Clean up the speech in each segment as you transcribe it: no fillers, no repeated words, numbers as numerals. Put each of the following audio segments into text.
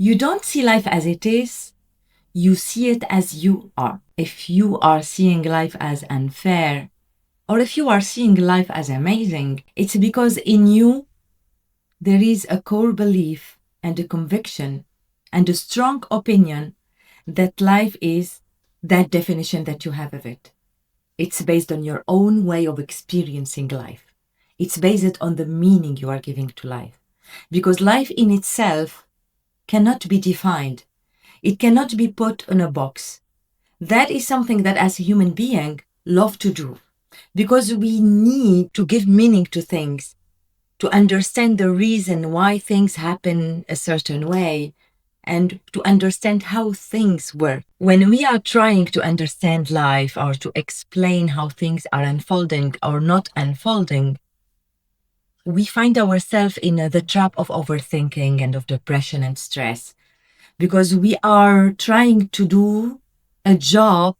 You don't see life as it is, you see it as you are. If you are seeing life as unfair, or if you are seeing life as amazing, it's because in you there is a core belief and a conviction and a strong opinion that life is that definition that you have of it. It's based on your own way of experiencing life. It's based on the meaning you are giving to life. Because life in itself cannot be defined. It cannot be put in a box. That is something that as a human being love to do. Because we need to give meaning to things, to understand the reason why things happen a certain way, and to understand how things work. When we are trying to understand life or to explain how things are unfolding or not unfolding, we find ourselves in the trap of overthinking and of depression and stress, because we are trying to do a job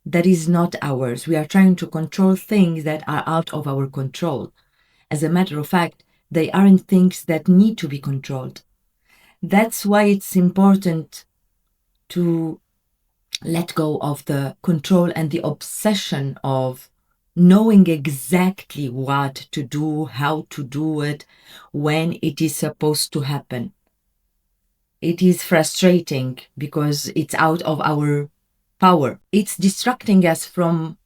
that is not ours. We are trying to control things that are out of our control. As a matter of fact, they aren't things that need to be controlled. That's why it's important to let go of the control and the obsession of knowing exactly what to do, how to do it, when it is supposed to happen. It is frustrating because it's out of our power. It's distracting us from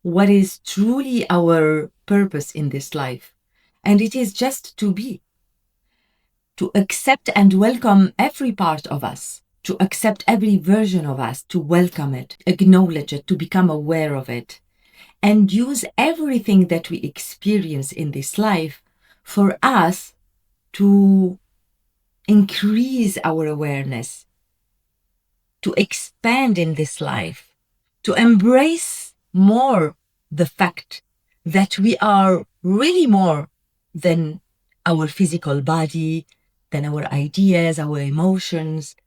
what is truly our purpose in this life. And it is just to be, to accept and welcome every part of us, to accept every version of us, to welcome it, acknowledge it, to become aware of it, and use everything that we experience in this life for us to increase our awareness, to expand in this life, to embrace more the fact that we are really more than our physical body, than our ideas, our emotions,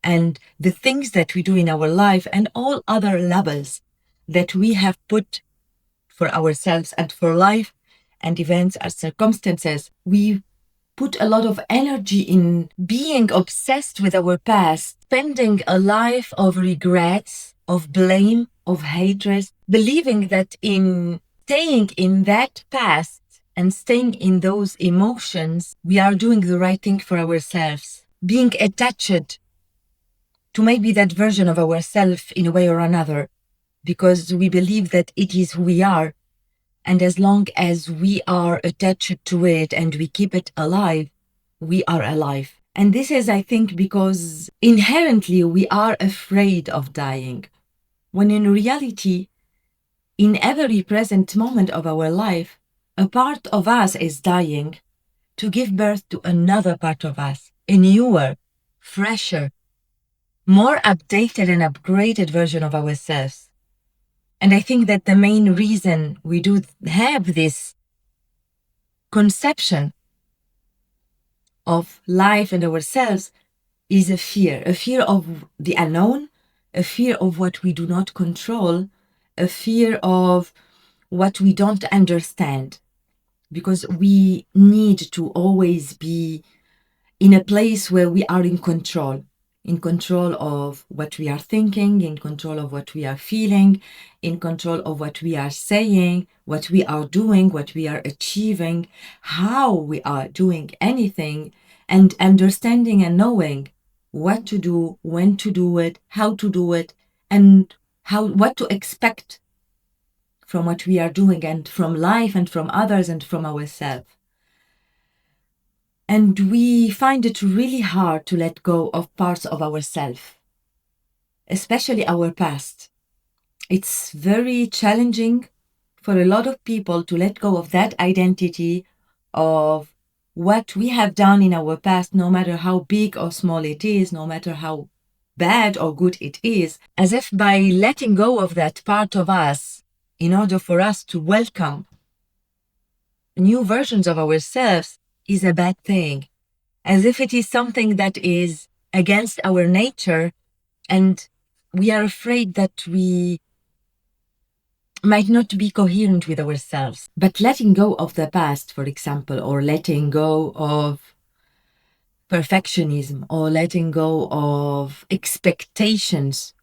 and the things that we do in our life, and all other levels that we have put for ourselves and for life and events and circumstances. We put a lot of energy in being obsessed with our past, spending a life of regrets, of blame, of hatred, believing that in staying in that past and staying in those emotions, we are doing the right thing for ourselves. Being attached to maybe that version of ourselves in a way or another, because we believe that it is who we are. And as long as we are attached to it and we keep it alive, we are alive. And this is, I think, because inherently we are afraid of dying, when in reality, in every present moment of our life, a part of us is dying to give birth to another part of us, a newer, fresher, more updated and upgraded version of ourselves. And I think that the main reason we do have this conception of life and ourselves is a fear of the unknown, a fear of what we do not control, a fear of what we don't understand, because we need to always be in a place where we are in control of what we are thinking, in control of what we are feeling, in control of what we are saying, what we are doing, what we are achieving, how we are doing anything, and understanding and knowing what to do, when to do it, how to do it, and what to expect from what we are doing, and from life and from others and from ourselves. And we find it really hard to let go of parts of ourselves, especially our past. It's very challenging for a lot of people to let go of that identity of what we have done in our past, no matter how big or small it is, no matter how bad or good it is, as if by letting go of that part of us, in order for us to welcome new versions of ourselves, is a bad thing. As if it is something that is against our nature, and we are afraid that we might not be coherent with ourselves. But letting go of the past, for example, or letting go of perfectionism or letting go of expectations,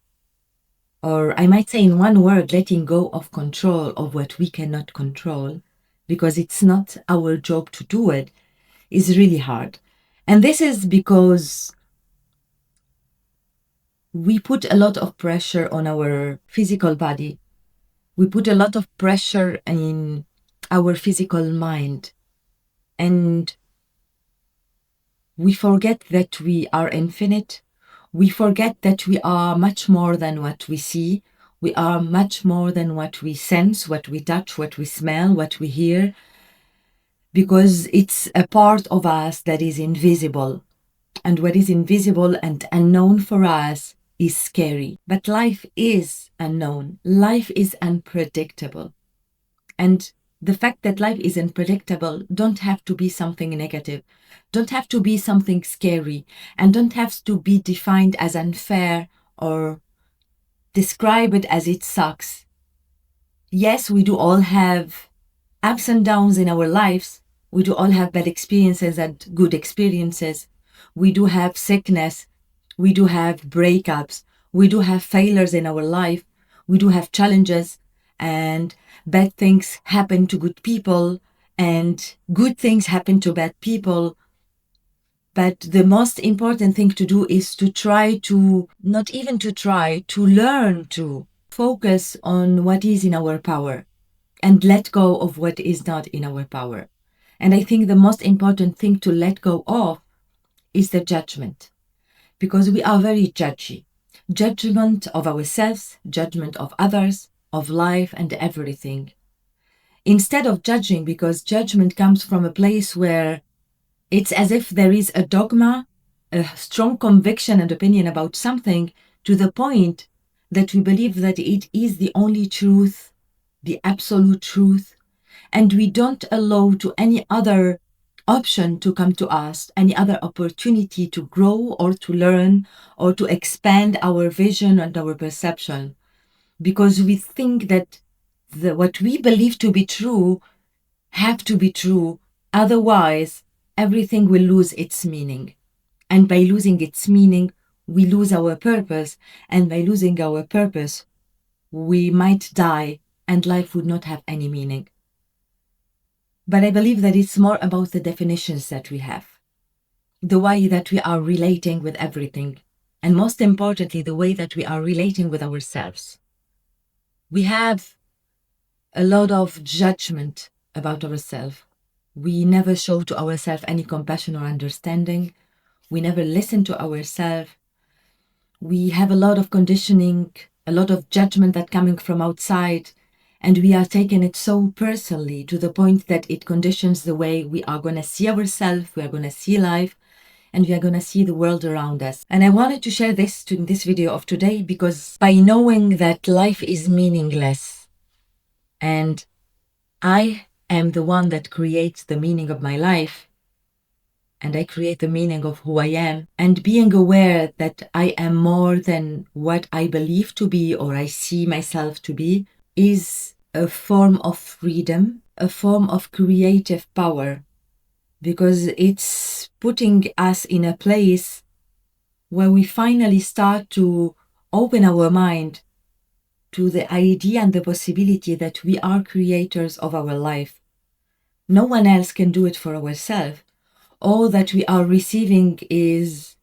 or I might say in one word, letting go of control of what we cannot control, because it's not our job to do it, is really hard. And this is because we put a lot of pressure on our physical body. We put a lot of pressure in our physical mind. And we forget that we are infinite. We forget that we are much more than what we see. We are much more than what we sense, what we touch, what we smell, what we hear, because it's a part of us that is invisible. And what is invisible and unknown for us is scary. But life is unknown. Life is unpredictable. And the fact that life is unpredictable don't have to be something negative, don't have to be something scary, and don't have to be defined as unfair or describe it as it sucks. Yes, we do all have ups and downs in our lives. We do all have bad experiences and good experiences. We do have sickness. We do have breakups. We do have failures in our life. We do have challenges, and bad things happen to good people and good things happen to bad people. But the most important thing to do is to try to, not even to try, to learn to focus on what is in our power and let go of what is not in our power. And I think the most important thing to let go of is the judgment, because we are very judgy. Judgment of ourselves, judgment of others, of life and everything. Instead of judging, because judgment comes from a place where it's as if there is a dogma, a strong conviction and opinion about something, to the point that we believe that it is the only truth, the absolute truth, and we don't allow to any other option to come to us, any other opportunity to grow or to learn or to expand our vision and our perception, because we think that what we believe to be true have to be true, otherwise everything will lose its meaning. And by losing its meaning, we lose our purpose, and by losing our purpose, we might die and life would not have any meaning. But I believe that it's more about the definitions that we have, the way that we are relating with everything, and most importantly, the way that we are relating with ourselves. We have a lot of judgment about ourselves. We never show to ourselves any compassion or understanding. We never listen to ourselves. We have a lot of conditioning, a lot of judgment that coming from outside, and we are taking it so personally to the point that it conditions the way we are going to see ourselves, we are going to see life, and we are going to see the world around us. And I wanted to share this in this video of today, because by knowing that life is meaningless and I am the one that creates the meaning of my life, and I create the meaning of who I am, and being aware that I am more than what I believe to be or I see myself to be, is a form of freedom, a form of creative power, because it's putting us in a place where we finally start to open our mind to the idea and the possibility that we are creators of our life. No one else can do it for ourselves. All that we are receiving is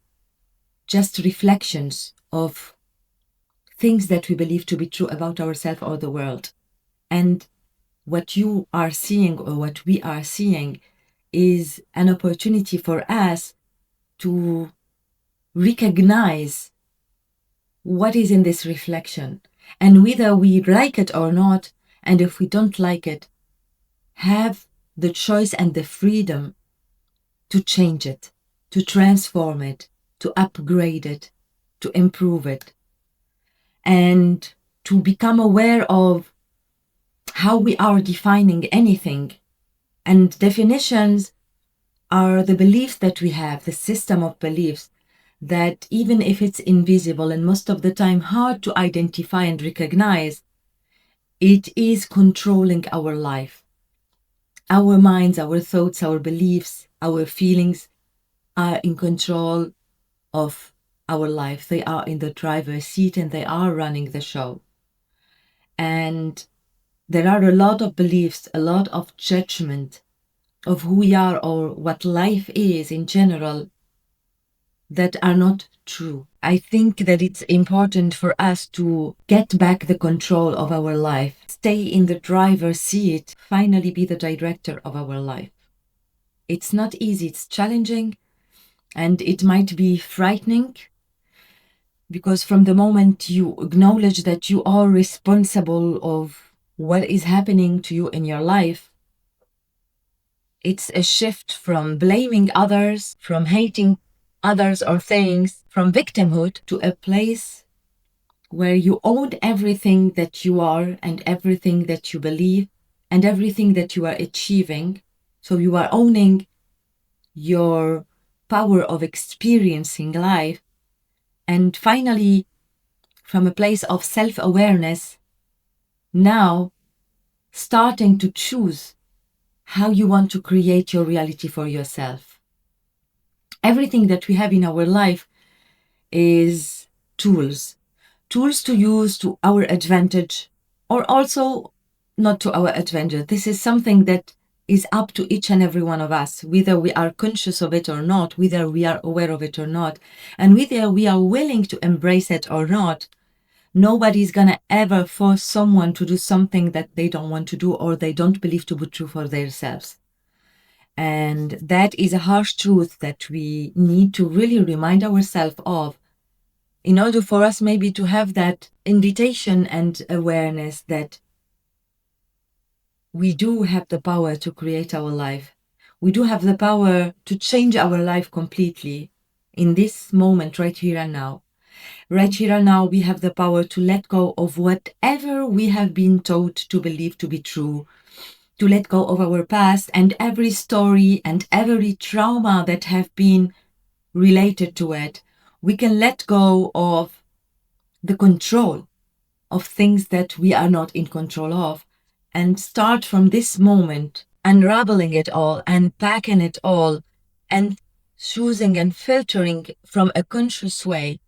just reflections of things that we believe to be true about ourselves or the world. And what you are seeing or what we are seeing is an opportunity for us to recognize what is in this reflection, and whether we like it or not, and if we don't like it, have the choice and the freedom to change it, to transform it, to upgrade it, to improve it, and to become aware of how we are defining anything. And definitions are the beliefs that we have, the system of beliefs that, even if it's invisible and most of the time hard to identify and recognize, it is controlling our life. Our minds, our thoughts, our beliefs, our feelings, are in control of our life. They are in the driver's seat and they are running the show. And there are a lot of beliefs, a lot of judgment of who we are or what life is in general that are not true. I think that it's important for us to get back the control of our life, stay in the driver's seat, finally be the director of our life. It's not easy, it's challenging, and it might be frightening, because from the moment you acknowledge that you are responsible of what is happening to you in your life, it's a shift from blaming others, from hating others or things, from victimhood to a place where you own everything that you are and everything that you believe and everything that you are achieving. So you are owning your power of experiencing life. And finally, from a place of self-awareness, now starting to choose how you want to create your reality for yourself. Everything that we have in our life is tools to use to our advantage, or also not to our advantage. This is something that is up to each and every one of us, whether we are conscious of it or not, whether we are aware of it or not, and whether we are willing to embrace it or not. Nobody's gonna ever force someone to do something that they don't want to do or they don't believe to be true for themselves. And that is a harsh truth that we need to really remind ourselves of, in order for us maybe to have that invitation and awareness that we do have the power to create our life. We do have the power to change our life completely in this moment, right here and now. Right here and now, we have the power to let go of whatever we have been taught to believe to be true, to let go of our past and every story and every trauma that have been related to it. We can let go of the control of things that we are not in control of and start from this moment unraveling it all and packing it all and choosing and filtering from a conscious way.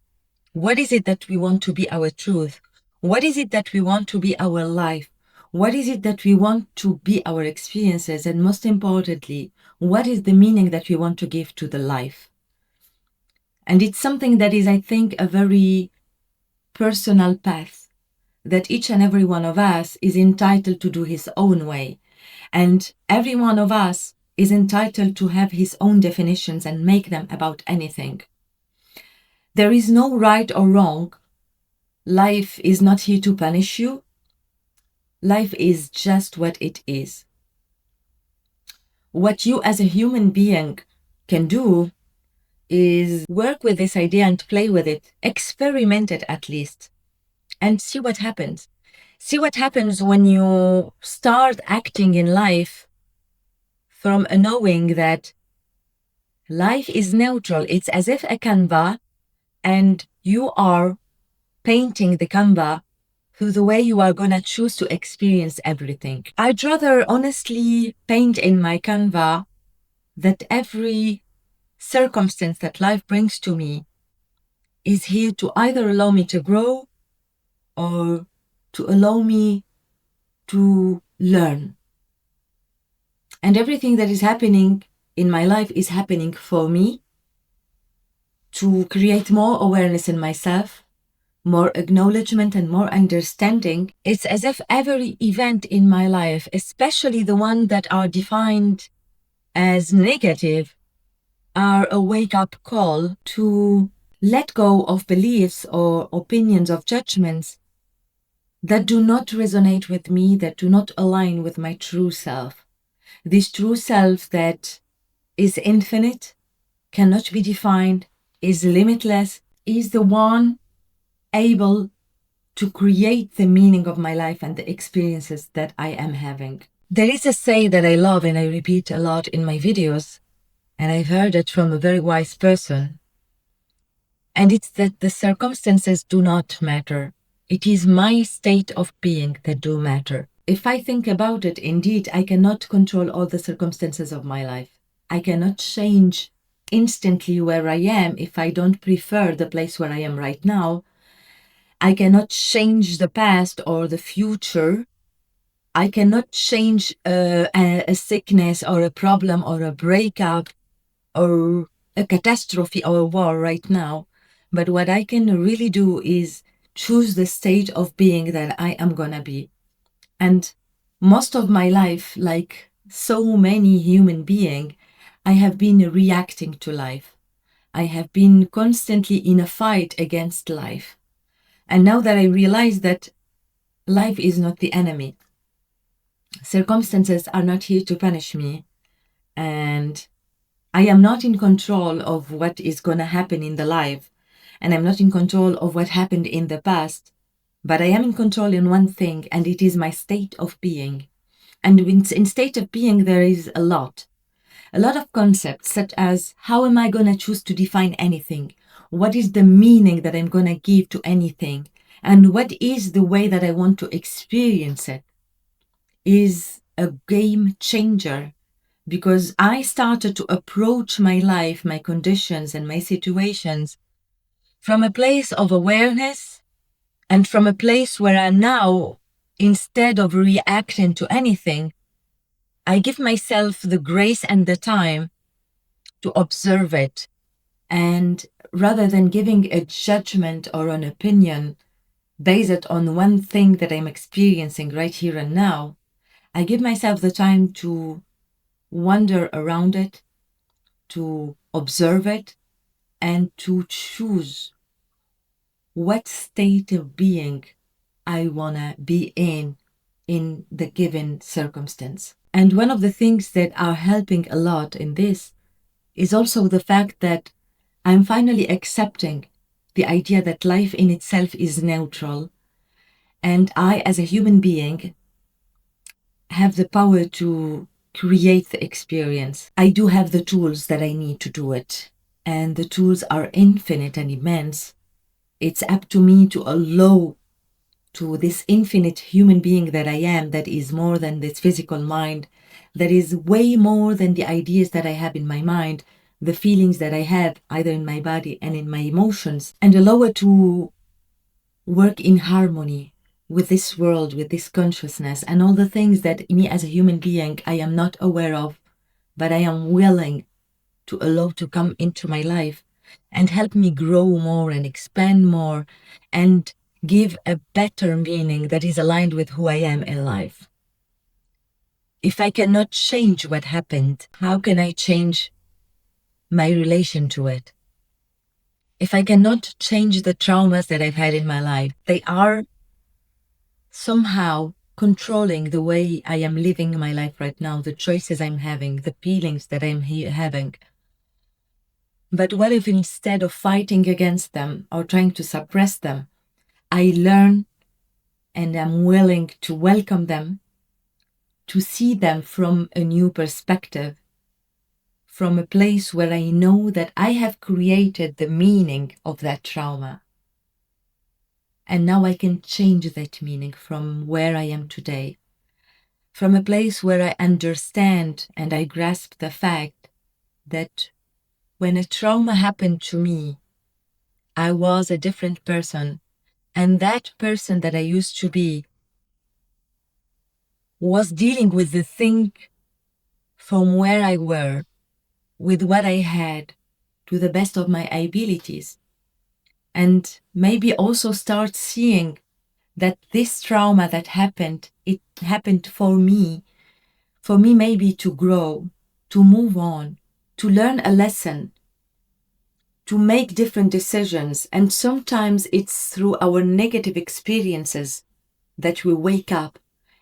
What is it that we want to be our truth? What is it that we want to be our life? What is it that we want to be our experiences? And most importantly, what is the meaning that we want to give to the life? And it's something that is, I think, a very personal path that each and every one of us is entitled to do his own way. And every one of us is entitled to have his own definitions and make them about anything. There is no right or wrong. Life is not here to punish you. Life is just what it is. What you as a human being can do is work with this idea and play with it, experiment it at least, and see what happens. See what happens when you start acting in life from a knowing that life is neutral. It's as if a canvas, and you are painting the canvas through the way you are going to choose to experience everything. I'd rather honestly paint in my canvas that every circumstance that life brings to me is here to either allow me to grow or to allow me to learn. And everything that is happening in my life is happening for me to create more awareness in myself, more acknowledgement and more understanding. It's as if every event in my life, especially the ones that are defined as negative, are a wake-up call to let go of beliefs or opinions of judgments that do not resonate with me, that do not align with my true self. This true self that is infinite, cannot be defined, is limitless, is the one able to create the meaning of my life and the experiences that I am having. There is a say that I love and I repeat a lot in my videos, and I've heard it from a very wise person. And it's that the circumstances do not matter. It is my state of being that do matter. If I think about it, indeed, I cannot control all the circumstances of my life. I cannot change instantly where I am if I don't prefer the place where I am right now. I cannot change the past or the future. I cannot change a sickness or a problem or a breakup or a catastrophe or a war right now. But what I can really do is choose the state of being that I am gonna be. And most of my life, like so many human beings, I have been reacting to life. I have been constantly in a fight against life. And now that I realize that life is not the enemy, circumstances are not here to punish me, and I am not in control of what is going to happen in the life, and I'm not in control of what happened in the past, but I am in control in one thing, and it is my state of being. And in state of being, there is a lot of concepts, such as how am I going to choose to define anything? What is the meaning that I'm going to give to anything? And what is the way that I want to experience it? Is a game changer, because I started to approach my life, my conditions, and my situations from a place of awareness, and from a place where I now, instead of reacting to anything, I give myself the grace and the time to observe it. And rather than giving a judgment or an opinion based on one thing that I'm experiencing right here and now, I give myself the time to wander around it, to observe it, and to choose what state of being I want to be in the given circumstance. And one of the things that are helping a lot in this is also the fact that I'm finally accepting the idea that life in itself is neutral, and I, as a human being, have the power to create the experience. I do have the tools that I need to do it, and the tools are infinite and immense. It's up to me to allow to this infinite human being that I am, that is more than this physical mind, that is way more than the ideas that I have in my mind, the feelings that I have either in my body and in my emotions, and allow it to work in harmony with this world, with this consciousness, and all the things that me as a human being I am not aware of, but I am willing to allow to come into my life and help me grow more and expand more and give a better meaning that is aligned with who I am in life. If I cannot change what happened, how can I change my relation to it? If I cannot change the traumas that I've had in my life, they are somehow controlling the way I am living my life right now, the choices I'm having, the feelings that I'm having. But what if instead of fighting against them or trying to suppress them, I learn and am willing to welcome them, to see them from a new perspective, from a place where I know that I have created the meaning of that trauma. And now I can change that meaning from where I am today, from a place where I understand and I grasp the fact that when a trauma happened to me, I was a different person, and that person that I used to be was dealing with the thing from where I were, with what I had, to the best of my abilities. And maybe also start seeing that this trauma that happened, it happened for me maybe to grow, to move on, to learn a lesson, to make different decisions. And sometimes it's through our negative experiences that we wake up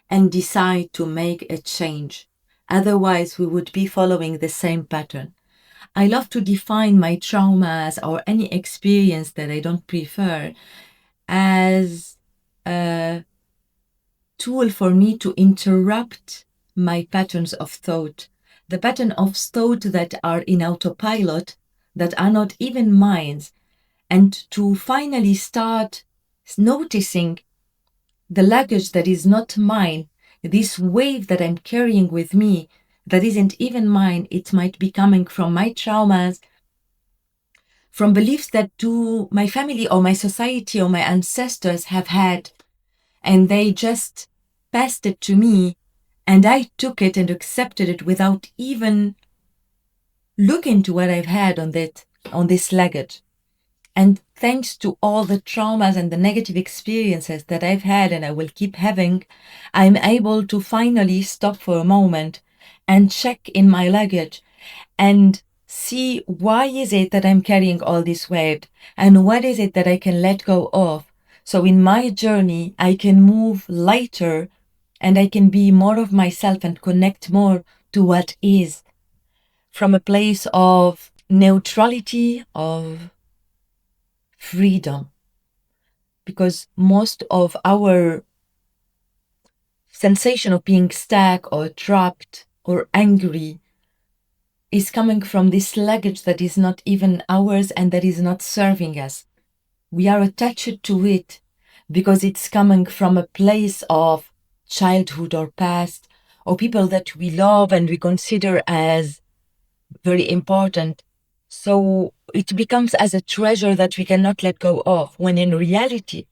and decide to make a change. Otherwise, we would be following the same pattern. I love to define my traumas or any experience that I don't prefer as a tool for me to interrupt my patterns of thought, the pattern of thought that are in autopilot, that are not even mine, and to finally start noticing the luggage that is not mine, this wave that I'm carrying with me that isn't even mine. It might be coming from my traumas, from beliefs that my family or my society or my ancestors have had, and they just passed it to me, and I took it and accepted it without even looking to what I've had on this luggage. And thanks to all the traumas and the negative experiences that I've had and I will keep having, I'm able to finally stop for a moment and check in my luggage and see why is it that I'm carrying all this weight and what is it that I can let go of. So in my journey, I can move lighter and I can be more of myself and connect more to what is, from a place of neutrality, of freedom. Because most of our sensation of being stuck or trapped or angry is coming from this luggage that is not even ours and that is not serving us. We are attached to it because it's coming from a place of childhood or past, or people that we love and we consider as very important. So it becomes as a treasure that we cannot let go of, when in reality,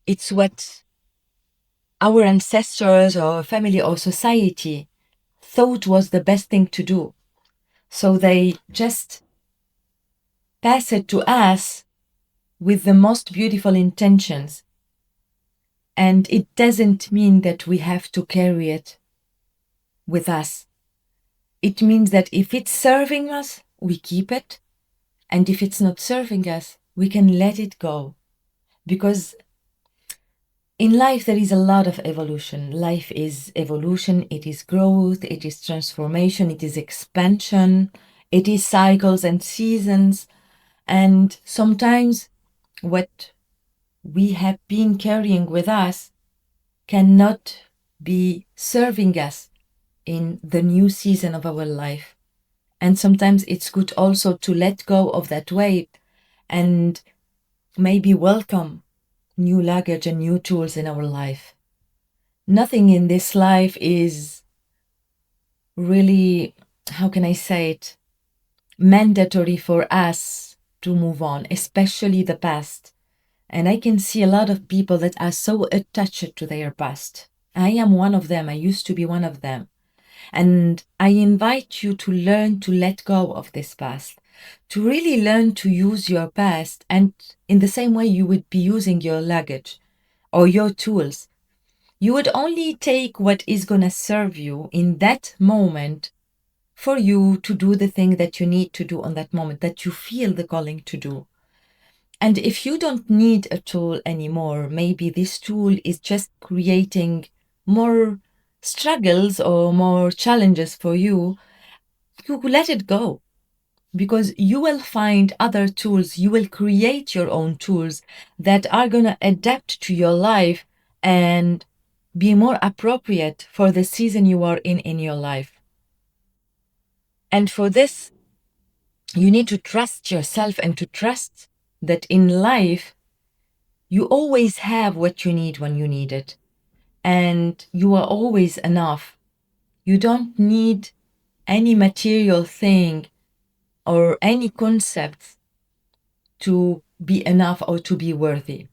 it's what our ancestors or family or society thought was the best thing to do. So they just pass it to us with the most beautiful intentions. And it doesn't mean that we have to carry it with us. It means that if it's serving us, we keep it. And if it's not serving us, we can let it go. Because in life, there is a lot of evolution. Life is evolution, it is growth, it is transformation, it is expansion, it is cycles and seasons. And sometimes what we have been carrying with us cannot be serving us in the new season of our life. And sometimes it's good also to let go of that weight and maybe welcome new luggage and new tools in our life. Nothing in this life is really, how can I say it, mandatory for us to move on, especially the past. And I can see a lot of people that are so attached to their past. I am one of them. I used to be one of them. And I invite you to learn to let go of this past, to really learn to use your past, and in the same way you would be using your luggage or your tools. You would only take what is going to serve you in that moment for you to do the thing that you need to do on that moment, that you feel the calling to do. And if you don't need a tool anymore, maybe this tool is just creating more struggles or more challenges for you, you let it go. Because you will find other tools, you will create your own tools that are going to adapt to your life and be more appropriate for the season you are in your life. And for this, you need to trust yourself and to trust that in life, you always have what you need when you need it. And you are always enough. You don't need any material thing or any concept to be enough or to be worthy.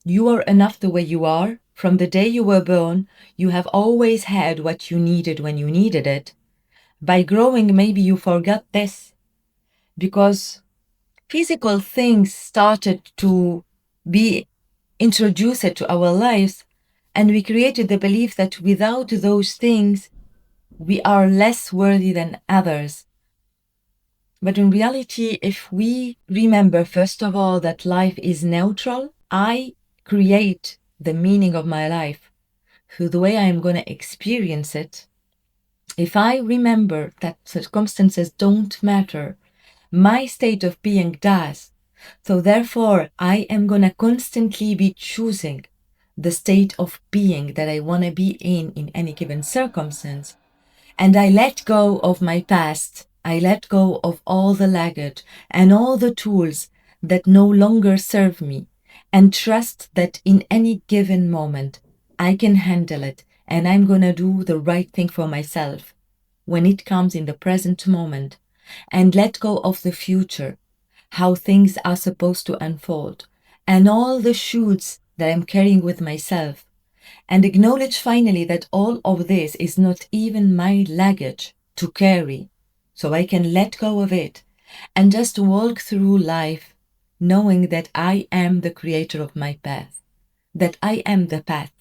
You are enough the way you are. From the day you were born, you have always had what you needed when you needed it. By growing, maybe you forgot this because physical things started to be introduced to our lives, and we created the belief that without those things, we are less worthy than others. But in reality, if we remember, first of all, that life is neutral, I create the meaning of my life through the way I am going to experience it. If I remember that circumstances don't matter, my state of being does. So therefore, I am going to constantly be choosing the state of being that I want to be in any given circumstance. And I let go of my past. I let go of all the luggage and all the tools that no longer serve me, and trust that in any given moment, I can handle it and I'm going to do the right thing for myself when it comes in the present moment. and let go of the future, how things are supposed to unfold, and all the shoulds that I'm carrying with myself, and acknowledge finally that all of this is not even my luggage to carry, so I can let go of it and just walk through life knowing that I am the creator of my path, that I am the path,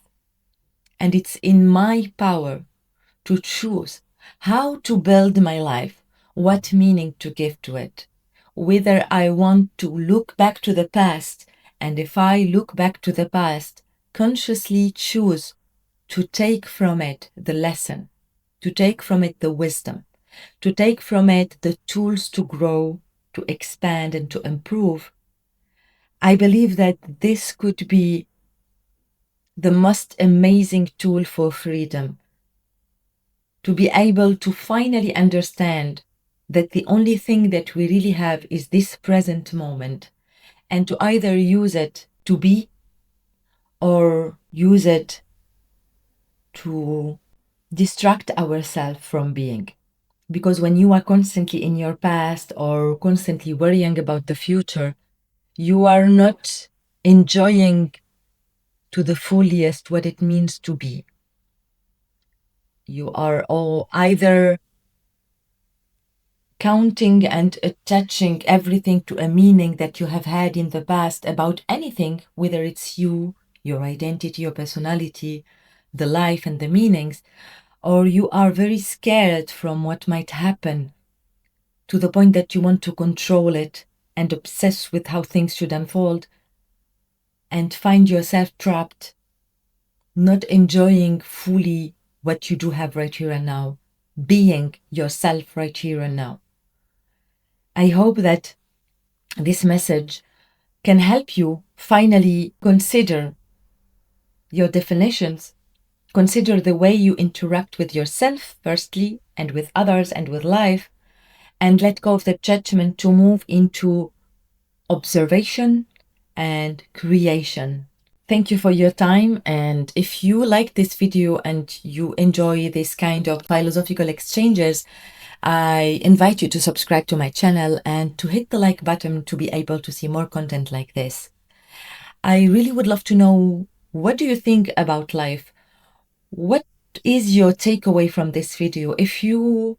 and it's in my power to choose how to build my life, what meaning to give to it, whether I want to look back to the past, and if I look back to the past, consciously choose to take from it the lesson, to take from it the wisdom, to take from it the tools to grow, to expand, and to improve. I believe that this could be the most amazing tool for freedom, to be able to finally understand that the only thing that we really have is this present moment, and to either use it to be or use it to distract ourselves from being. Because when you are constantly in your past or constantly worrying about the future, you are not enjoying to the fullest what it means to be. You are all either counting and attaching everything to a meaning that you have had in the past about anything, whether it's you, your identity, your personality, the life and the meanings, or you are very scared from what might happen to the point that you want to control it and obsess with how things should unfold, and find yourself trapped, not enjoying fully what you do have right here and now, being yourself right here and now. I hope that this message can help you finally consider your definitions, consider the way you interact with yourself, firstly, and with others and with life, and let go of the judgment to move into observation and creation. Thank you for your time, and if you like this video and you enjoy this kind of philosophical exchanges, I invite you to subscribe to my channel and to hit the like button to be able to see more content like this. I really would love to know, what do you think about life? What is your takeaway from this video? If you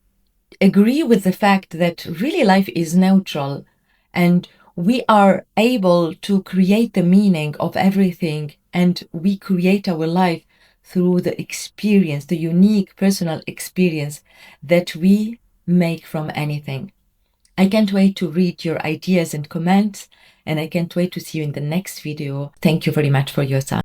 agree with the fact that really life is neutral and we are able to create the meaning of everything, and we create our life through the experience, the unique personal experience that we make from anything. I can't wait to read your ideas and comments, and I can't wait to see you in the next video. Thank you very much for your time.